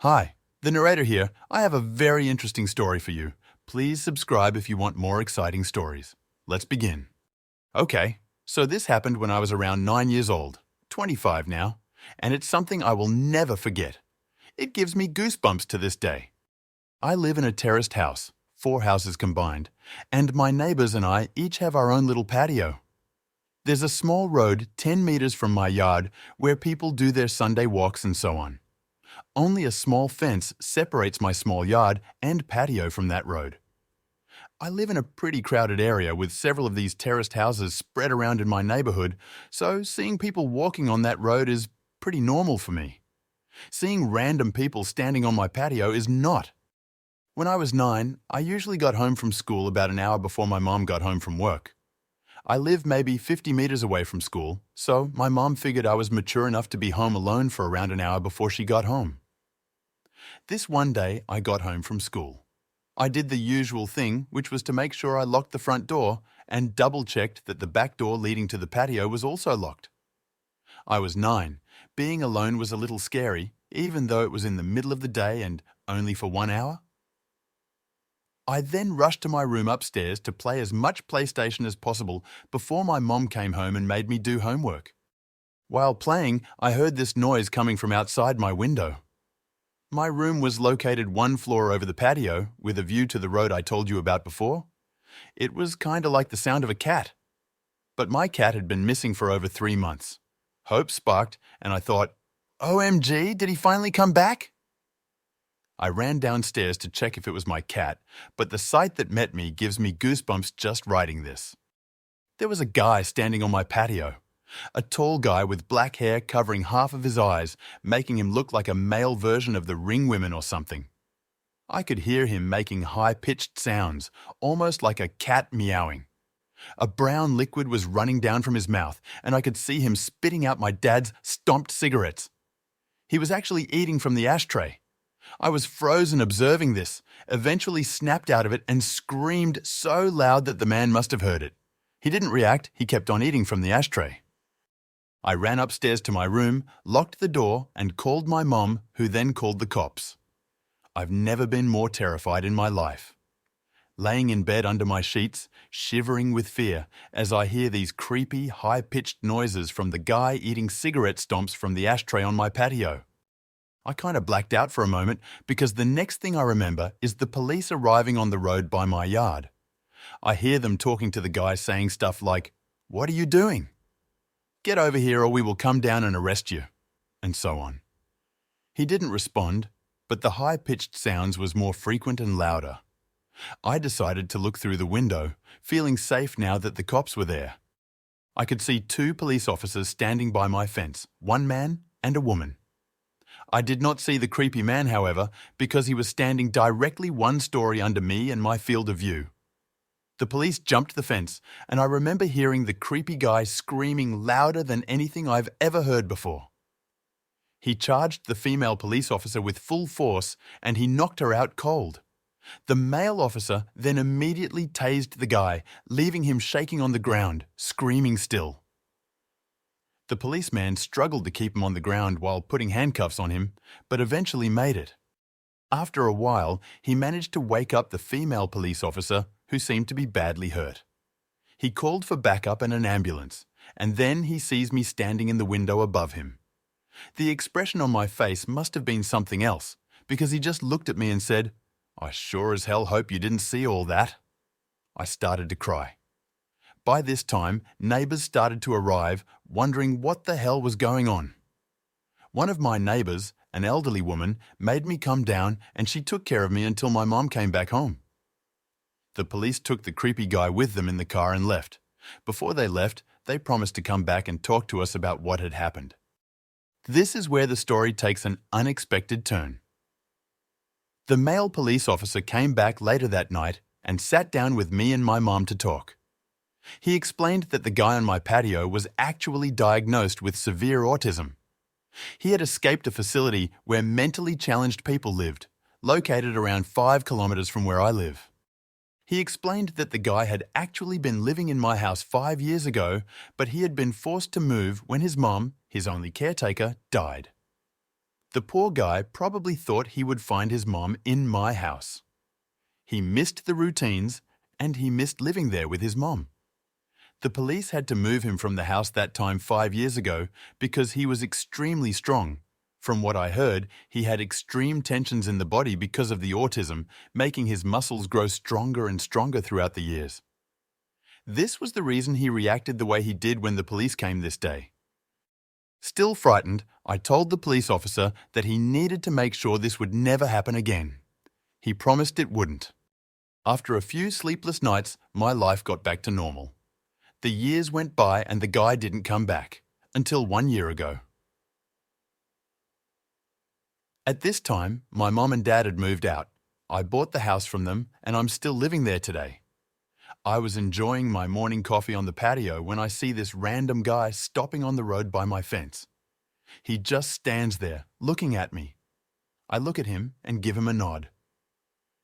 Hi, the narrator here. I have a very interesting story for you. Please subscribe if you want more exciting stories. Let's begin. Okay, so this happened when I was around 9 years old, 25 now, and it's something I will never forget. It gives me goosebumps to this day. I live in a terraced house, 4 houses combined, and my neighbors and I each have our own little patio. There's a small road 10 meters from my yard where people do their Sunday walks and so on. Only a small fence separates my small yard and patio from that road. I live in a pretty crowded area with several of these terraced houses spread around in my neighborhood, so seeing people walking on that road is pretty normal for me. Seeing random people standing on my patio is not. When I was 9, I usually got home from school about an hour before my mom got home from work. I live maybe 50 meters away from school, so my mom figured I was mature enough to be home alone for around an hour before she got home. This one day, I got home from school. I did the usual thing, which was to make sure I locked the front door and double-checked that the back door leading to the patio was also locked. I was 9. Being alone was a little scary, even though it was in the middle of the day and only for 1 hour. I then rushed to my room upstairs to play as much PlayStation as possible before my mom came home and made me do homework. While playing, I heard this noise coming from outside my window. My room was located 1 floor over the patio, with a view to the road I told you about before. It was kinda like the sound of a cat. But my cat had been missing for over 3 months. Hope sparked, and I thought, OMG, did he finally come back? I ran downstairs to check if it was my cat, but the sight that met me gives me goosebumps just writing this. There was a guy standing on my patio. A tall guy with black hair covering half of his eyes, making him look like a male version of the Ring Women or something. I could hear him making high-pitched sounds, almost like a cat meowing. A brown liquid was running down from his mouth, and I could see him spitting out my dad's stomped cigarettes. He was actually eating from the ashtray. I was frozen observing this, eventually snapped out of it and screamed so loud that the man must have heard it. He didn't react, he kept on eating from the ashtray. I ran upstairs to my room, locked the door, and called my mom, who then called the cops. I've never been more terrified in my life. Laying in bed under my sheets, shivering with fear as I hear these creepy, high-pitched noises from the guy eating cigarette stomps from the ashtray on my patio. I kind of blacked out for a moment because the next thing I remember is the police arriving on the road by my yard. I hear them talking to the guy saying stuff like, "What are you doing? Get over here or we will come down and arrest you," and so on. He didn't respond, but the high-pitched sounds was more frequent and louder. I decided to look through the window, feeling safe now that the cops were there. I could see 2 police officers standing by my fence, 1 man and a woman. I did not see the creepy man, however, because he was standing directly 1 story under me and my field of view. The police jumped the fence, and I remember hearing the creepy guy screaming louder than anything I've ever heard before. He charged the female police officer with full force, and he knocked her out cold. The male officer then immediately tased the guy, leaving him shaking on the ground, screaming still. The policeman struggled to keep him on the ground while putting handcuffs on him, but eventually made it. After a while, he managed to wake up the female police officer, who seemed to be badly hurt. He called for backup and an ambulance, and then he sees me standing in the window above him. The expression on my face must have been something else, because he just looked at me and said, "I sure as hell hope you didn't see all that." I started to cry. By this time, neighbors started to arrive, wondering what the hell was going on. One of my neighbors, an elderly woman, made me come down and she took care of me until my mom came back home. The police took the creepy guy with them in the car and left. Before they left, they promised to come back and talk to us about what had happened. This is where the story takes an unexpected turn. The male police officer came back later that night and sat down with me and my mom to talk. He explained that the guy on my patio was actually diagnosed with severe autism. He had escaped a facility where mentally challenged people lived, located around 5 kilometers from where I live. He explained that the guy had actually been living in my house 5 years ago, but he had been forced to move when his mom, his only caretaker, died. The poor guy probably thought he would find his mom in my house. He missed the routines and he missed living there with his mom. The police had to move him from the house that time 5 years ago because he was extremely strong. From what I heard, he had extreme tensions in the body because of the autism, making his muscles grow stronger and stronger throughout the years. This was the reason he reacted the way he did when the police came this day. Still frightened, I told the police officer that he needed to make sure this would never happen again. He promised it wouldn't. After a few sleepless nights, my life got back to normal. The years went by and the guy didn't come back, until 1 year ago. At this time, my mom and dad had moved out. I bought the house from them and I'm still living there today. I was enjoying my morning coffee on the patio when I see this random guy stopping on the road by my fence. He just stands there, looking at me. I look at him and give him a nod.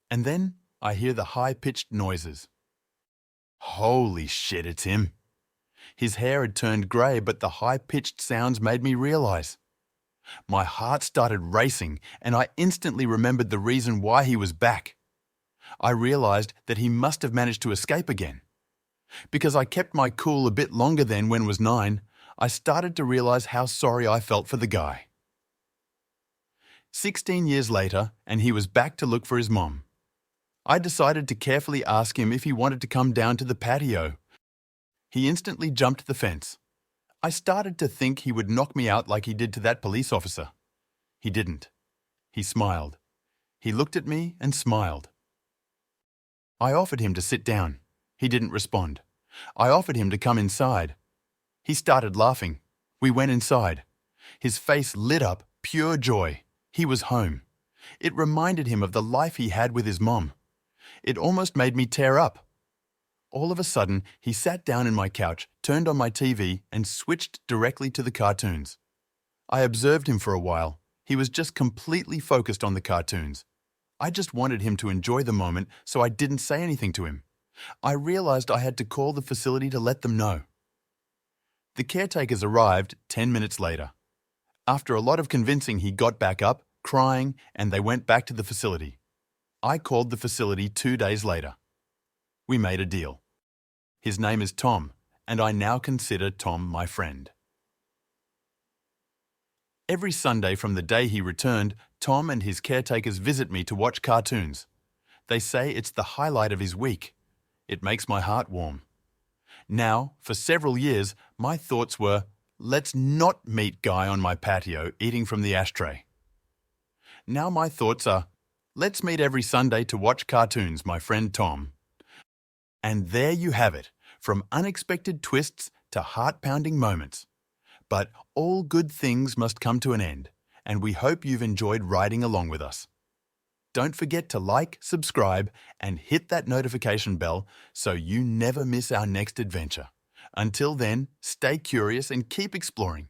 And then I hear the high-pitched noises. Holy shit, it's him. His hair had turned grey, but the high-pitched sounds made me realize. My heart started racing, and I instantly remembered the reason why he was back. I realized that he must have managed to escape again. Because I kept my cool a bit longer then when was 9, I started to realize how sorry I felt for the guy. 16 years later, and he was back to look for his mom. I decided to carefully ask him if he wanted to come down to the patio. He instantly jumped the fence. I started to think he would knock me out like he did to that police officer. He didn't. He smiled. He looked at me and smiled. I offered him to sit down. He didn't respond. I offered him to come inside. He started laughing. We went inside. His face lit up, pure joy. He was home. It reminded him of the life he had with his mom. It almost made me tear up. All of a sudden, he sat down in my couch, turned on my TV, and switched directly to the cartoons. I observed him for a while. He was just completely focused on the cartoons. I just wanted him to enjoy the moment, so I didn't say anything to him. I realized I had to call the facility to let them know. The caretakers arrived 10 minutes later. After a lot of convincing, he got back up, crying, and they went back to the facility. I called the facility 2 days later. We made a deal. His name is Tom, and I now consider Tom my friend. Every Sunday from the day he returned, Tom and his caretakers visit me to watch cartoons. They say it's the highlight of his week. It makes my heart warm. Now, for several years, my thoughts were, let's not meet Guy on my patio eating from the ashtray. Now my thoughts are, let's meet every Sunday to watch cartoons, my friend Tom. And there you have it, from unexpected twists to heart-pounding moments. But all good things must come to an end, and we hope you've enjoyed riding along with us. Don't forget to like, subscribe, and hit that notification bell so you never miss our next adventure. Until then, stay curious and keep exploring.